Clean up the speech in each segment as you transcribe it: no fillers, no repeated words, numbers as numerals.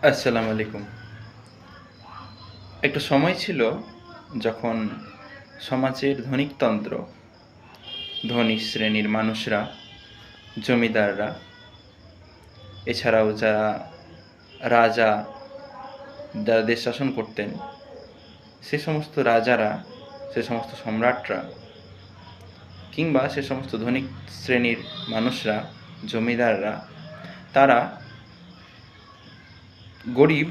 আসসালামু আলাইকুম। একটা সময় ছিল যখন সমাজের ধনিকতন্ত্র, ধনী শ্রেণীর মানুষরা, জমিদাররা, এছাড়াও যারা রাজা, যারা দেশ শাসন করতেন, সে সমস্ত রাজারা, সে সমস্ত সম্রাটরা, কিংবা সে সমস্ত ধনিক শ্রেণীর মানুষরা, জমিদাররা, তারা গরিব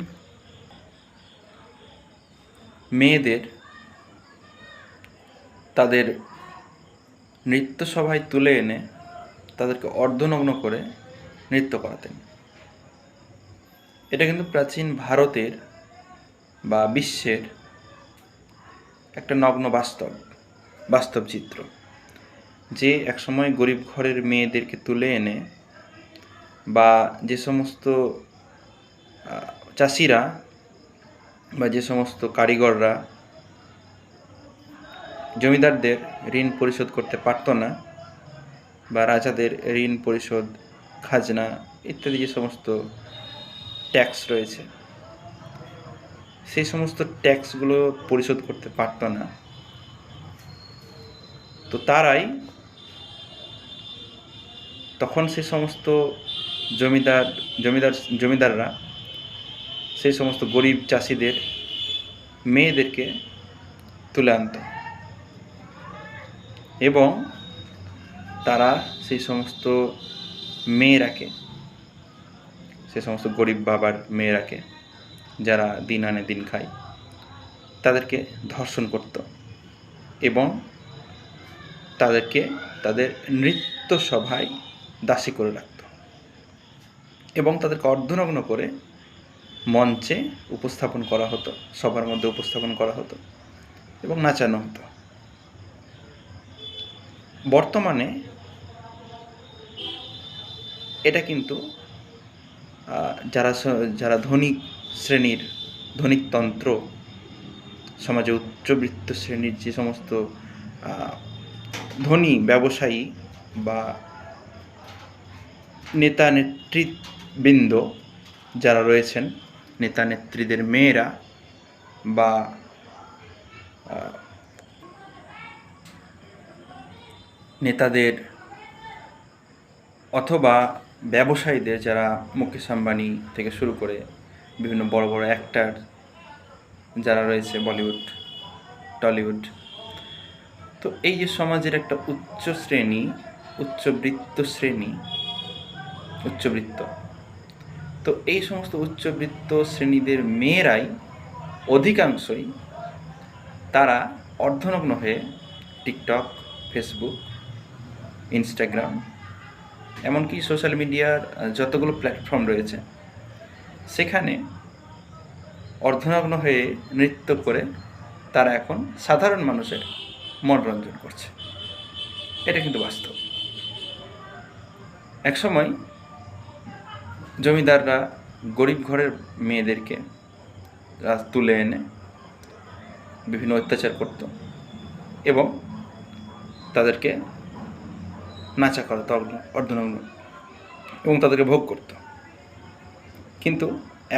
মেয়েদের তাদের নৃত্যসভায় তুলে এনে তাদেরকে অর্ধনগ্ন করে নৃত্য করাতেন। এটা কিন্তু প্রাচীন ভারতের বা বিশ্বের একটা নগ্ন বাস্তব চিত্র, যে একসময় গরিব ঘরের মেয়েদেরকে তুলে এনে বা যে সমস্ত চাষিরা বা যে সমস্ত কারিগররা জমিদারদের ঋণ পরিশোধ করতে পারত না, বা রাজাদের ঋণ পরিশোধ, খাজনা ইত্যাদি যে সমস্ত ট্যাক্স রয়েছে, সেই সমস্ত ট্যাক্সগুলো পরিশোধ করতে পারত না, তো তখন সে সমস্ত জমিদাররা সেই সমস্ত গরিব চাষিদের মেয়েদেরকে তুলে আনত এবং তারা সেই সমস্ত মেয়েরাকে, সে সমস্ত গরিব বাবার মেয়েরাকে, যারা দিন আনে দিন খায়, তাদেরকে ধর্ষণ করত এবং তাদেরকে তাদের নৃত্য সভায় দাসী করে রাখত এবং তাদেরকে অর্ধনগ্ন করে মঞ্চে উপস্থাপন করা হতো, সবার মধ্যে উপস্থাপন করা হতো এবং নাচানো হতো। বর্তমানে এটা কিন্তু যারা ধনিক শ্রেণীর, ধনিকতন্ত্র, সমাজে উচ্চবিত্ত শ্রেণীর যে সমস্ত ধনী ব্যবসায়ী বা নেতা নেতৃবৃন্দ যারা রয়েছেন, নেতা নেত্রীদের মেয়েরা বা নেতাদের অথবা ব্যবসায়ীদের, যারা মুকেশ আম্বানি থেকে শুরু করে বিভিন্ন বড় বড় অ্যাক্টর যারা রয়েছে, বলিউড, টলিউড, তো এই যে সমাজের একটা উচ্চবৃত্ত, তো এই সমস্ত উচ্চবৃত্ত শ্রেণীদের মেয়েরাই অধিকাংশই তারা অর্ধনগ্ন হয়ে টিকটক, ফেসবুক, ইনস্টাগ্রাম, এমনকি সোশ্যাল মিডিয়ার যতগুলো প্ল্যাটফর্ম রয়েছে, সেখানে অর্ধনগ্ন হয়ে নৃত্য করে তারা এখন সাধারণ মানুষের মনোরঞ্জন করছে। এটা কিন্তু বাস্তব। একসময় জমিদাররা গরিব ঘরের মেয়েদেরকে তুলে এনে বিভিন্ন অত্যাচার করত এবং তাদেরকে নাচা করাতো অর্ধনগ্ন এবং তাদেরকে ভোগ করত। কিন্তু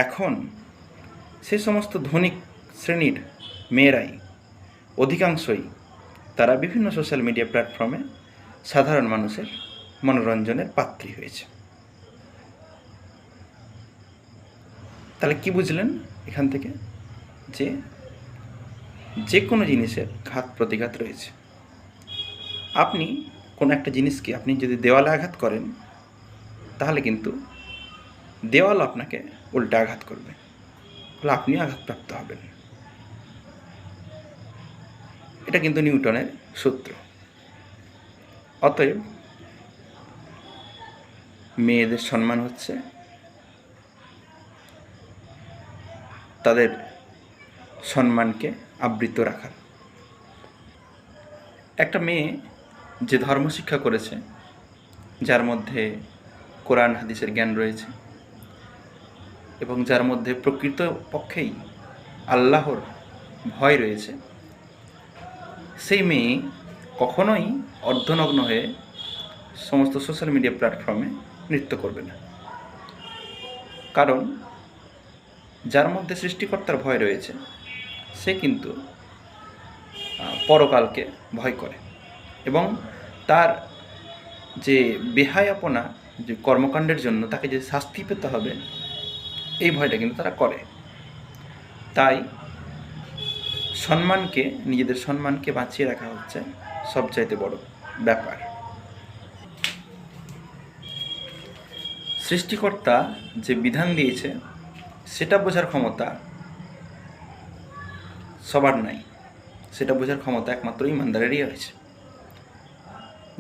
এখন সে সমস্ত ধনিক শ্রেণীর মেয়েরাই অধিকাংশই তারা বিভিন্ন সোশ্যাল মিডিয়া প্ল্যাটফর্মে সাধারণ মানুষের মনোরঞ্জনের পাত্রী হয়েছে। তাহলে কি বুঝলেন এখান থেকে? যে কোনো জিনিসের ঘাত প্রতিঘাত রয়েছে। আপনি কোনো একটা জিনিসকে আপনি যদি দেওয়ালে আঘাত করেন, তাহলে কিন্তু দেওয়াল আপনাকে উল্টে আঘাত করবে, তাহলে আপনিও আঘাতপ্রাপ্ত হবেন। এটা কিন্তু নিউটনের সূত্র। অতএব মেয়েদের সম্মান হচ্ছে তাদের সম্মানকে আবৃত রাখার। একটা মেয়ে যে ধর্ম শিক্ষা করেছে, যার মধ্যে কোরআন হাদিসের জ্ঞান রয়েছে এবং যার মধ্যে প্রকৃত পক্ষেই আল্লাহর ভয় রয়েছে, সেই মেয়ে কখনোই অর্ধনগ্ন হয়ে সমস্ত সোশ্যাল মিডিয়া প্ল্যাটফর্মে নৃত্য করবে না। কারণ যার মধ্যে সৃষ্টিকর্তার ভয় রয়েছে সে কিন্তু পরকালকে ভয় করে এবং তার যে বেহায়াপনা যে কর্মকাণ্ডের জন্য তাকে যে শাস্তি পেতে হবে এই ভয়টা কিন্তু তারা করে। তাই সম্মানকে, নিজেদের সম্মানকে বাঁচিয়ে রাখা হচ্ছে সবচাইতে বড় ব্যাপার। সৃষ্টিকর্তা যে বিধান দিয়েছে সেটা বোঝার ক্ষমতা সবার নাই, সেটা বোঝার ক্ষমতা একমাত্র ইমানদারেরই হয়েছে।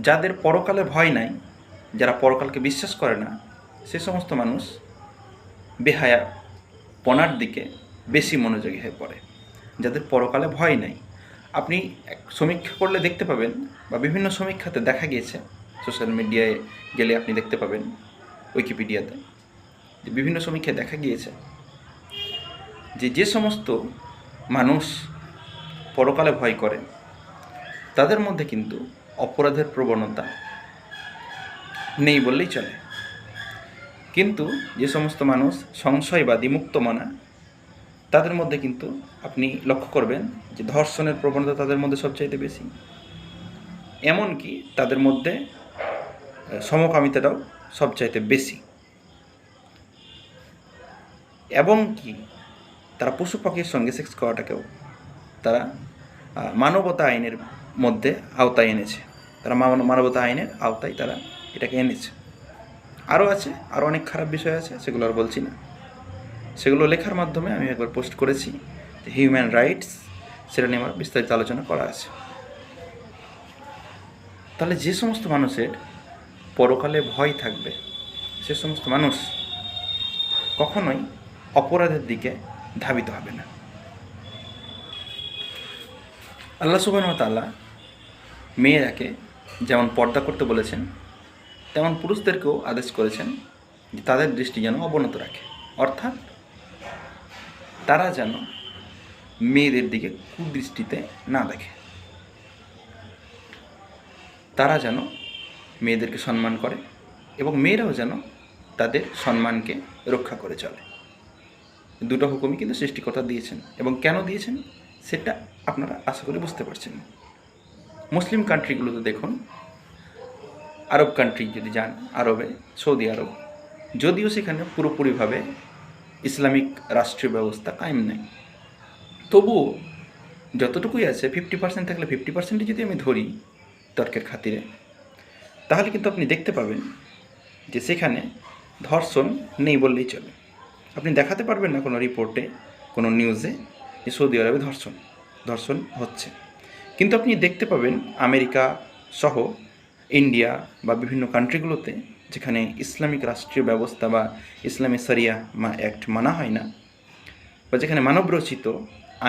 যাদের পরকালে ভয় নাই, যারা পরকালকে বিশ্বাস করে না, সে সমস্ত মানুষ বেহায়াপনার দিকে বেশি মনোযোগী হয়ে পড়ে। যাদের পরকালে ভয় নাই, আপনি সমীক্ষা করলে দেখতে পাবেন, বা বিভিন্ন সমীক্ষাতে দেখা গিয়েছে, সোশ্যাল মিডিয়ায় গেলে আপনি দেখতে পাবেন, উইকিপিডিয়াতে বিভিন্ন সমীক্ষায় দেখা গিয়েছে যে সমস্ত মানুষ পরকালে ভয় করে তাদের মধ্যে কিন্তু অপরাধের প্রবণতা নেই বললেই চলে। কিন্তু যে সমস্ত মানুষ সংশয়বাদী, মুক্তমনা, তাদের মধ্যে কিন্তু আপনি লক্ষ্য করবেন যে ধর্ষণের প্রবণতা তাদের মধ্যে সবচাইতে বেশি। এমনকি তাদের মধ্যে সমকামিতাটাও সবচাইতে বেশি, এবং কি তারা পশু পাখির সঙ্গে সেক্স করাটাকেও তারা মানবতা আইনের মধ্যে আওতায় এনেছে। তারা মানবতা আইনের আওতায় তারা এটাকে এনেছে। আরও আছে, আরও অনেক খারাপ বিষয় আছে, সেগুলো আর বলছি না। সেগুলো লেখার মাধ্যমে আমি একবার পোস্ট করেছি, হিউম্যান রাইটস, সেটা নিয়ে আমার বিস্তারিত আলোচনা করা আছে। তাহলে যে সমস্ত মানুষের পরকালে ভয় থাকবে সে সমস্ত মানুষ কখনোই অপরাধের দিকে ধাবিত হবে না। আল্লাহ সুবহানাহু ওয়া তাআলা মেয়েরাকে যেমন পর্দা করতে বলেছেন, তেমন পুরুষদেরকেও আদেশ করেছেন যে তাদের দৃষ্টি যেন অবনত রাখে, অর্থাৎ তারা যেন মেয়েদের দিকে কুদৃষ্টিতে না দেখে, তারা যেন মেয়েদেরকে সম্মান করে এবং মেয়েরাও যেন তাদের সম্মানকে রক্ষা করে চলে। দুটো হুকুমই কিন্তু সৃষ্টিকর্তা দিয়েছেন, এবং কেন দিয়েছেন সেটা আপনারা আশা করি বুঝতে পারছেন। মুসলিম কান্ট্রিগুলোতে দেখুন, আরব কান্ট্রি যদি যান, আরবে সৌদি আরব, যদিও সেখানে পুরোপুরিভাবে ইসলামিক রাষ্ট্রীয় ব্যবস্থা কায়েম নেই, তবুও যতটুকুই আছে 50% থাকলে 50%ই যদি আমি ধরি তর্কের খাতিরে, তাহলে কিন্তু আপনি দেখতে পাবেন যে সেখানে ধর্ষণ নেই বললেই চলে। আপনি দেখাতে পারবেন না কোনো রিপোর্টে, কোনো নিউজে যে সৌদি আরবে ধর্ষণ হচ্ছে, কিন্তু আপনি দেখতে পাবেন আমেরিকা সহ ইন্ডিয়া বা বিভিন্ন কান্ট্রিগুলোতে যেখানে ইসলামিক রাষ্ট্রীয় ব্যবস্থা বা ইসলামী শরিয়া অ্যাক্ট মানা হয় না, বা যেখানে মানবরচিত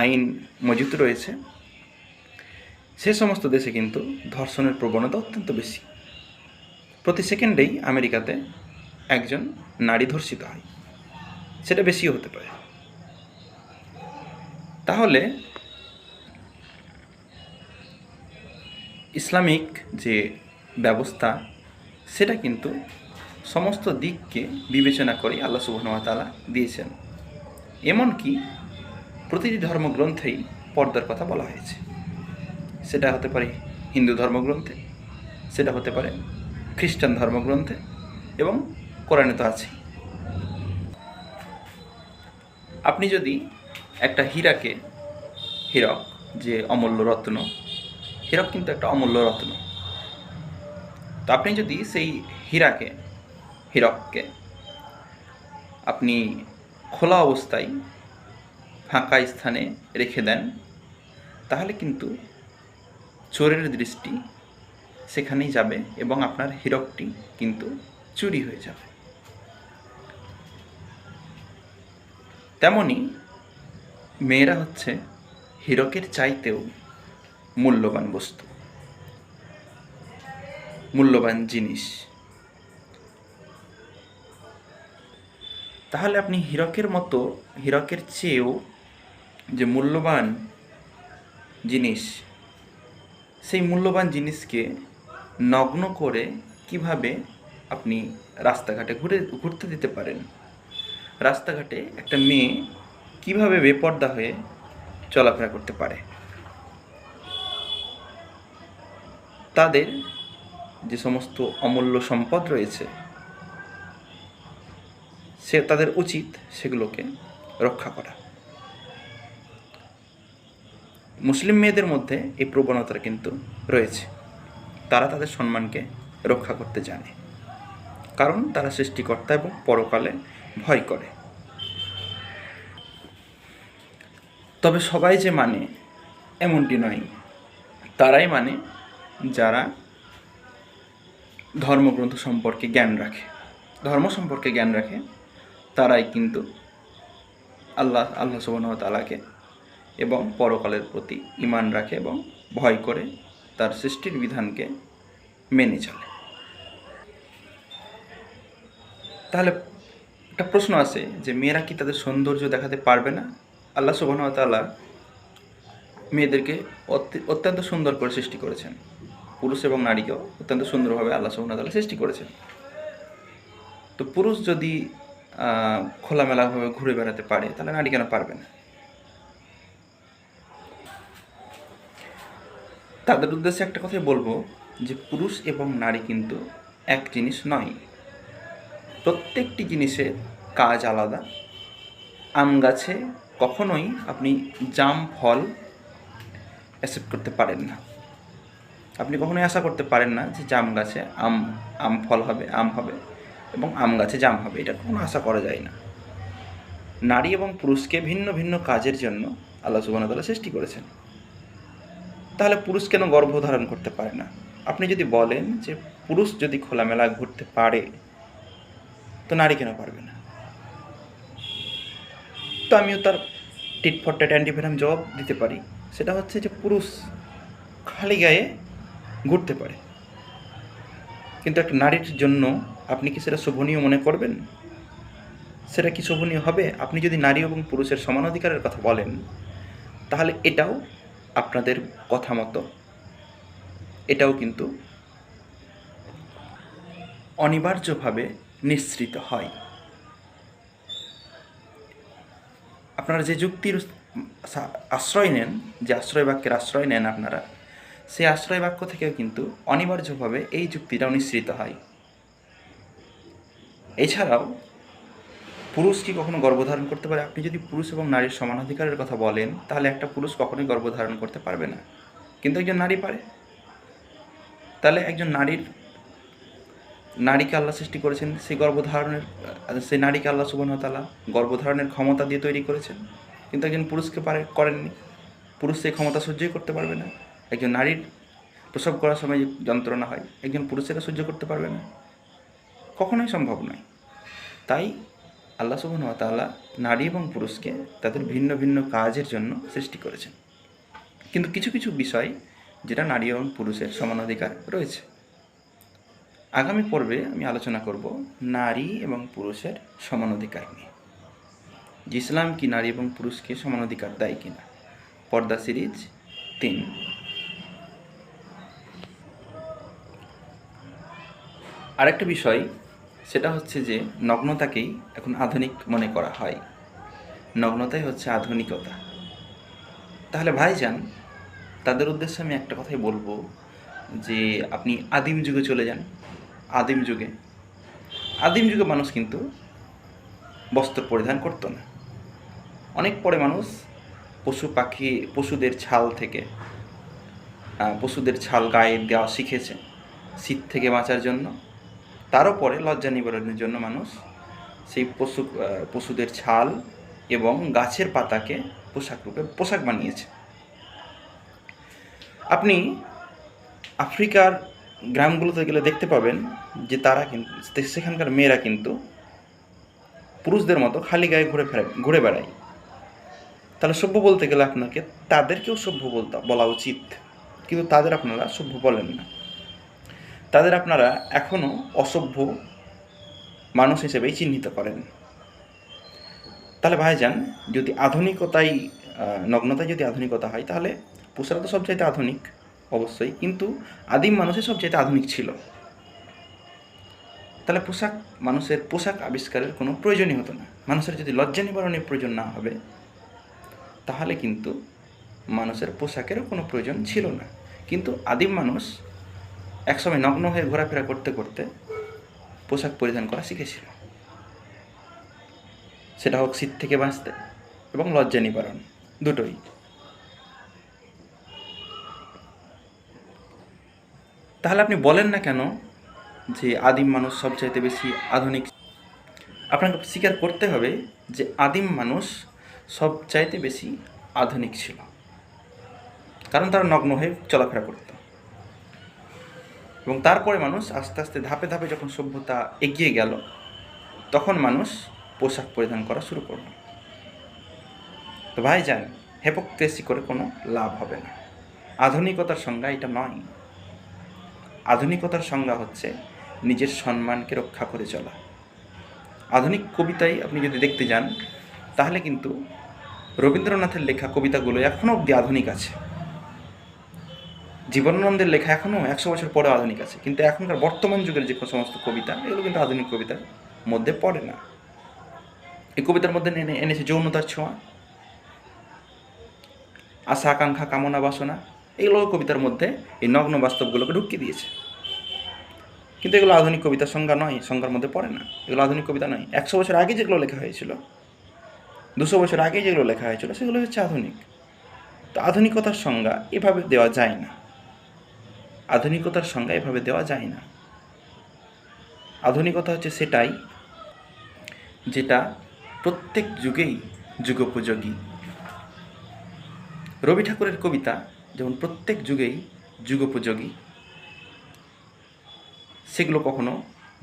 আইন মজুত রয়েছে, সে সমস্ত দেশে কিন্তু ধর্ষণের প্রবণতা অত্যন্ত বেশি। প্রতি সেকেন্ডেই আমেরিকাতে একজন নারী ধর্ষিত হয়, সেটা বেশিও হতে পারে। তাহলে ইসলামিক যে ব্যবস্থা সেটা কিন্তু সমস্ত দিককে বিবেচনা করে আল্লাহ সুবহানাহু ওয়া তাআলা দিয়েছেন। এমনকি প্রতিটি ধর্মগ্রন্থেই পর্দার কথা বলা হয়েছে। সেটা হতে পারে হিন্দু ধর্মগ্রন্থে, সেটা হতে পারে খ্রিস্টান ধর্মগ্রন্থে, এবং কোরআনে তো আছে। আপনি যদি একটা হীরক যে অমূল্য রত্ন, হীরক কিন্তু একটা অমূল্য রত্ন, তো আপনি যদি সেই হীরককে আপনি খোলা অবস্থায় ফাঁকা স্থানে রেখে দেন, তাহলে কিন্তু চোরের দৃষ্টি সেখানেই যাবে এবং আপনার হীরকটি কিন্তু চুরি হয়ে যাবে। তেমনি মেয়েরা হচ্ছে হীরকের চাইতেও মূল্যবান বস্তু, মূল্যবান জিনিস। তাহলে আপনি হীরকের চেয়েও যে মূল্যবান জিনিস, সেই মূল্যবান জিনিসকে নগ্ন করে কিভাবে আপনি রাস্তাঘাটে ঘুরতে দিতে পারেন? রাস্তাঘাটে একটা মেয়ে কিভাবে বেপর্দা হয়ে চলাফেরা করতে পারে। তাদের যে সমস্ত অমূল্য সম্পদ রয়েছে তাদের উচিত সেগুলোকে রক্ষা করা। মুসলিম মেয়েদের মধ্যে এই প্রবণতাটা কিন্তু রয়েছে, তারা তাদের সম্মানকে রক্ষা করতে জানে, কারণ তারা সৃষ্টিকর্তা এবং পরকালে ভয় করে। তবে সবাই যে মানে এমনটি নয়, তারাই মানে যারা ধর্মগ্রন্থ সম্পর্কে জ্ঞান রাখে, ধর্ম সম্পর্কে জ্ঞান রাখে, তারাই কিন্তু আল্লাহ সুবহানাহু ওয়া তাআলাকে এবং পরকালের প্রতি ঈমান রাখে এবং ভয় করে তার সৃষ্টির বিধানকে মেনে চলে। তাহলে একটা প্রশ্ন আছে যে মেয়েরা কি তাদের সৌন্দর্য দেখাতে পারবে না? আল্লাহ সুবহানাহু ওয়া তাআলা মেয়েদেরকে অত্যন্ত সুন্দর করে সৃষ্টি করেছেন, পুরুষ এবং নারীকেও অত্যন্ত সুন্দরভাবে আল্লাহ সুবহানাহু ওয়া তাআলা সৃষ্টি করেছেন। তো পুরুষ যদি খোলামেলাভাবে ঘুরে বেড়াতে পারে, তাহলে নারী কেন পারবে না? তাদের উদ্দেশ্যে একটা কথাই বলবো যে পুরুষ এবং নারী কিন্তু এক জিনিস নয়, প্রত্যেকটি জিনিসের কাজ আলাদা। আম গাছে কখনোই আপনি জাম ফল অ্যাকসেপ্ট করতে পারেন না, আপনি কখনোই আশা করতে পারেন না যে জাম গাছে আম ফল হবে, আম হবে এবং আম গাছে জাম হবে, এটা কখনো আশা করা যায় না। নারী এবং পুরুষকে ভিন্ন ভিন্ন কাজের জন্য আল্লাহ সুবহানাহু ওয়া তাআলা সৃষ্টি করেছেন। তাহলে পুরুষ কেন গর্ভধারণ করতে পারে না? আপনি যদি বলেন যে পুরুষ যদি খোলামেলা ঘুরতে পারে, তো নারী কেন পারবে না? তো আমিও তার টিট ফর ট্যাট অ্যান্টিভেনাম জবাব দিতে পারি, সেটা হচ্ছে যে পুরুষ খালি গায়ে ঘুরতে পারে, কিন্তু একটা নারীর জন্য আপনি কি সেটা শোভনীয় মনে করবেন? সেটা কি শোভনীয় হবে? আপনি যদি নারী এবং পুরুষের সমান অধিকারের কথা বলেন, তাহলে এটাও আপনাদের কথা মতো এটাও কিন্তু অনিবার্যভাবে নিঃসৃত হয়। আপনারা যে যুক্তির আশ্রয় নেন, যে আশ্রয় বাক্যের আশ্রয় নেন আপনারা, সেই আশ্রয় বাক্য থেকেও কিন্তু অনিবার্যভাবে এই যুক্তিটাও নিঃসৃত হয়। এছাড়াও পুরুষ কি কখনো গর্ভধারণ করতে পারে? আপনি যদি পুরুষ এবং নারীর সমানাধিকারের কথা বলেন, তাহলে একটা পুরুষ কখনোই গর্ভধারণ করতে পারবে না, কিন্তু একজন নারী পারে। তাহলে একজন নারীকে আল্লাহ সৃষ্টি করেছেন, সেই নারীকে আল্লাহ সুবহানাহু ওয়া তাআলা গর্ভধারণের ক্ষমতা দিয়ে তৈরি করেছেন, কিন্তু একজন পুরুষকে করেননি। পুরুষ সেই ক্ষমতা সহ্যই করতে পারবে না। একজন নারীর প্রসব করার সময় যে যন্ত্রণা হয়, একজন পুরুষেরা সহ্য করতে পারবে না, কখনোই সম্ভব নয়। তাই আল্লাহ সুবহানাহু ওয়া তাআলা নারী এবং পুরুষকে তাদের ভিন্ন ভিন্ন কাজের জন্য সৃষ্টি করেছেন, কিন্তু কিছু কিছু বিষয় যেটা নারী এবং পুরুষের সমান অধিকার রয়েছে। আগামী পর্বে আমি আলোচনা করব নারী এবং পুরুষের সমান অধিকার নিয়ে, যে ইসলাম কি নারী এবং পুরুষকে সমান অধিকার দেয় কিনা। পর্দা সিরিজ 3। আরেকটা বিষয় সেটা হচ্ছে যে নগ্নতাকেই এখন আধুনিক মনে করা হয়, নগ্নতাই হচ্ছে আধুনিকতা। তাহলে ভাইজান, তাদের উদ্দেশ্যে আমি একটা কথাই বলবো যে আপনি আদিম যুগে চলে যান। আদিম যুগে মানুষ কিন্তু বস্ত্র পরিধান করতো না। অনেক পরে মানুষ পশুদের ছাল গায়ে দেওয়া শিখেছে শীত থেকে বাঁচার জন্য। তারও পরে লজ্জা নিবারণের জন্য মানুষ সেই পশুদের ছাল এবং গাছের পাতাকে পোশাক বানিয়েছে। আপনি আফ্রিকার গ্রামগুলোতে গেলে দেখতে পাবেন যে তারা কিন্তু সেখানকার মেয়েরা কিন্তু পুরুষদের মতো খালি গায়ে ঘুরে বেড়ায়। তাহলে সভ্য বলতে গেলে আপনাকে তাদেরকেও সভ্য বলা উচিত, কিন্তু তাদের আপনারা সভ্য বলেন না, তাদের আপনারা এখনও অসভ্য মানুষ হিসেবেই চিহ্নিত করেন। তাহলে ভাইজান, যদি নগ্নতায় যদি আধুনিকতা হয়, তাহলে পুরুষরা তো সবচাইতে আধুনিক অবশ্যই, কিন্তু আদিম মানুষের সবচাইতে আধুনিক ছিল। তাহলে মানুষের পোশাক আবিষ্কারের কোনো প্রয়োজনই হতো না। মানুষের যদি লজ্জা নিবারণের প্রয়োজন না হবে, তাহলে কিন্তু মানুষের পোশাকেরও কোনো প্রয়োজন ছিল না। কিন্তু আদিম মানুষ একসময় নগ্ন হয়ে ঘোরাফেরা করতে করতে পোশাক পরিধান করা শিখেছিল, সেটা হোক শীত থেকে বাঁচতে এবং লজ্জা নিবারণ, দুটোই। তাহলে আপনি বলেন না কেন যে আদিম মানুষ সবচাইতে বেশি আধুনিক? আপনাকে স্বীকার করতে হবে যে আদিম মানুষ সবচাইতে বেশি আধুনিক ছিল, কারণ তারা নগ্ন হয়ে চলাফেরা করত। এবং তারপরে মানুষ আস্তে আস্তে ধাপে ধাপে যখন সভ্যতা এগিয়ে গেল, তখন মানুষ পোশাক পরিধান করা শুরু করল। তো ভাইজান, হিপোক্রেসি করে কোনো লাভ হবে না। আধুনিকতার সংজ্ঞা এটা নয়। আধুনিকতার সংজ্ঞা হচ্ছে নিজের সম্মানকে রক্ষা করে চলা। আধুনিক কবিতায় আপনি যদি দেখতে যান, তাহলে কিন্তু রবীন্দ্রনাথের লেখা কবিতাগুলো এখনও অবধি আধুনিক আছে। জীবনানন্দের লেখা এখনও 100 বছর পরে আধুনিক আছে। কিন্তু এখনকার বর্তমান যুগের যে সমস্ত কবিতা, এগুলো কিন্তু আধুনিক কবিতার মধ্যে পড়ে না। এই কবিতার মধ্যে এনেছে যৌনতার ছোঁয়া, আশা আকাঙ্ক্ষা কামনা বাসনা, এগুলো কবিতার মধ্যে এই নগ্ন বাস্তবগুলোকে ঢুকিয়ে দিয়েছে। কিন্তু এগুলো আধুনিক কবিতার সংজ্ঞা নয়, সংজ্ঞার মধ্যে পড়ে না। এগুলো আধুনিক কবিতা নয়। 100 বছর আগে যেগুলো লেখা হয়েছিল, 200 বছর আগে যেগুলো লেখা হয়েছিল, সেগুলো হচ্ছে আধুনিক। তো আধুনিকতার সংজ্ঞা এভাবে দেওয়া যায় না। আধুনিকতার সংজ্ঞা এভাবে দেওয়া যায় না। আধুনিকতা হচ্ছে সেটাই যেটা প্রত্যেক যুগেই যুগোপযোগী। রবি ঠাকুরের কবিতা যেমন প্রত্যেক যুগেই যুগোপযোগী, সেগুলো কখনো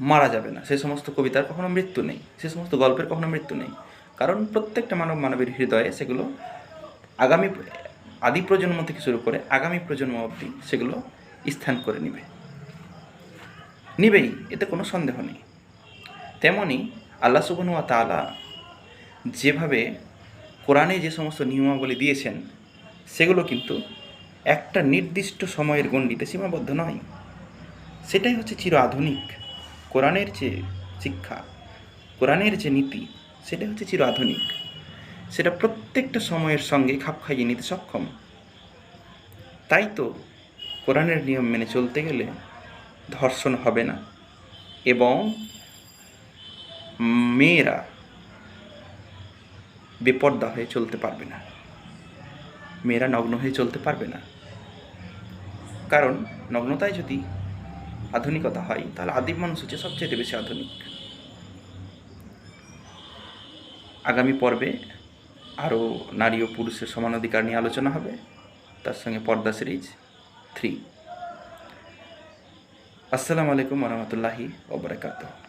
মারা যাবে না। সে সমস্ত কবিতার কখনো মৃত্যু নেই, সে সমস্ত গল্পের কখনো মৃত্যু নেই, কারণ প্রত্যেকটা মানবের হৃদয়ে সেগুলো আগামী আদি প্রজন্ম থেকে শুরু করে আগামী প্রজন্ম অবধি সেগুলো স্থান করে নিবেই, এতে কোনো সন্দেহ নেই। তেমনি আল্লাহ সুবহানাহু ওয়া তাআলা যেভাবে কোরআনে যে সমস্ত নিয়মাবলী দিয়েছেন, সেগুলো কিন্তু একটা নির্দিষ্ট সময়ের গণ্ডিতে সীমাবদ্ধ নয়। সেটাই হচ্ছে চির আধুনিক। কোরআনের যে শিক্ষা, কোরআনের যে নীতি, সেটাই হচ্ছে চির আধুনিক। সেটা প্রত্যেকটা সময়ের সঙ্গে খাপ খাইয়ে নিতে সক্ষম। তাই তো কোরআনের নিয়ম মেনে চলতে গেলে ধর্ষণ হবে না, এবং মেয়েরা বেপর্দা হয়ে চলতে পারবে না, মেয়েরা নগ্ন হয়ে চলতে পারবে না। কারণ নগ্নতায় যদি আধুনিকতা হয়, তাহলে আদিম মানুষ হচ্ছে সবচেয়ে বেশি আধুনিক। আগামী পর্বে আরও নারী ও পুরুষের সমান অধিকার নিয়ে আলোচনা হবে, তার সঙ্গে পর্দা সিরিজ 3। আসসালামু আলাইকুম ওয়া রাহমাতুল্লাহি ওয়া বারাকাতুহু।